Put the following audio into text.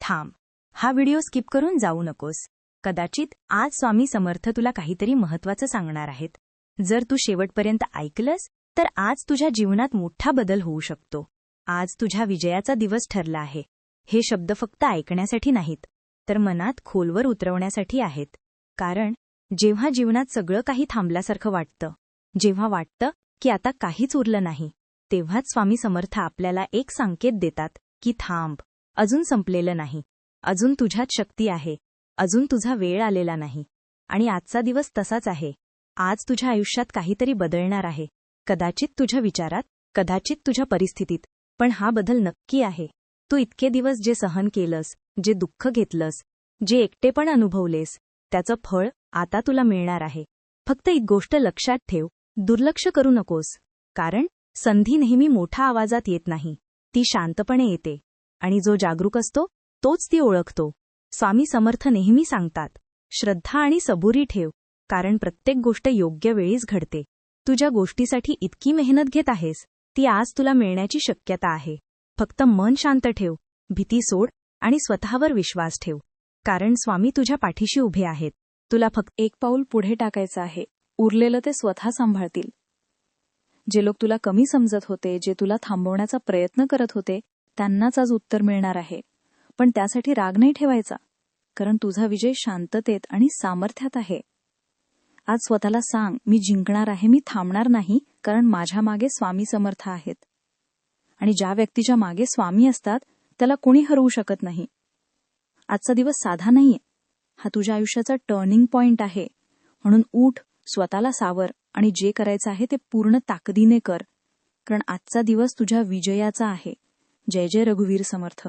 थांब. हा video skip करून जाऊ नकोस. कदाचित आज स्वामी समर्थ तुला काहीतरी महत्त्वाचं सांगणार आहेत. जर तू शेवटपर्यंत ऐकलंस तर आज तुझ्या जीवनात मोठा बदल होऊ शकतो. आज तुझ्या विजयाचा दिवस ठरला आहे. हे शब्द फक्त ऐकण्यासाठी नाहीत, तर मनात खोलवर उतरवण्यासाठी आहेत. कारण जेव्हा जीवनात सगळं काही थांबल्यासारखं वाटतं, जेव्हा वाटतं की आता काहीच उरलं नाही, तेव्हाच स्वामी समर्थ आपल्याला एक संकेत देतात की थांब, अजून संपलेलं नाही. अजून तुझ्यात शक्ती आहे. अजून तुझा वेळ आलेला नाही. आणि आजचा दिवस तसाच आहे. आज तुझ्या आयुष्यात काहीतरी बदलणार आहे. कदाचित तुझ्या विचारात, कदाचित तुझ्या परिस्थितीत, पण हा बदल नक्की आहे. तू इतके दिवस जे सहन केलंस, जे दुःख घेतलंस, जे एकटेपण अनुभवलेस, त्याचं फळ आता तुला मिळणार आहे. फक्त एक गोष्ट लक्षात ठेव, दुर्लक्ष करू नकोस. कारण संधी नेहमी मोठ्या आवाजात येत नाही, ती शांतपणे येते. आणि जो जागरूक असतो तोच ती ओळखतो. स्वामी समर्थ नेहमी सांगतात, श्रद्धा आणि सबुरी ठेव, कारण प्रत्येक गोष्ट योग्य वेळीच घडते. तू ज्या गोष्टीसाठी इतकी मेहनत घेत आहेस, ती आज तुला मिळण्याची शक्यता आहे. फक्त मन शांत ठेव, भीती सोड आणि स्वतःवर विश्वास ठेव. कारण स्वामी तुझ्या पाठीशी उभे आहेत. तुला फक्त एक पाऊल पुढे टाकायचं आहे. उरलेलं ते स्वतः सांभाळतील. जे लोक तुला कमी समजत होते, जे तुला थांबवण्याचा प्रयत्न करत होते, त्यांनाच आज उत्तर मिळणार आहे. पण त्यासाठी राग नाही ठेवायचा, कारण तुझा विजय शांततेत आणि सामर्थ्यात आहे. आज स्वतःला सांग, मी जिंकणार आहे, मी थांबणार नाही, कारण माझ्या मागे स्वामी समर्थ आहेत. आणि ज्या व्यक्तीच्या मागे स्वामी असतात त्याला कोणी हरवू शकत नाही. आजचा दिवस साधा नाहीये. हा तुझ्या आयुष्याचा टर्निंग पॉइंट आहे. म्हणून उठ, स्वतःला सावर आणि जे करायचं आहे ते पूर्ण ताकदीने कर. कारण आजचा दिवस तुझ्या विजयाचा आहे. जय जय रघुवीर समर्थ.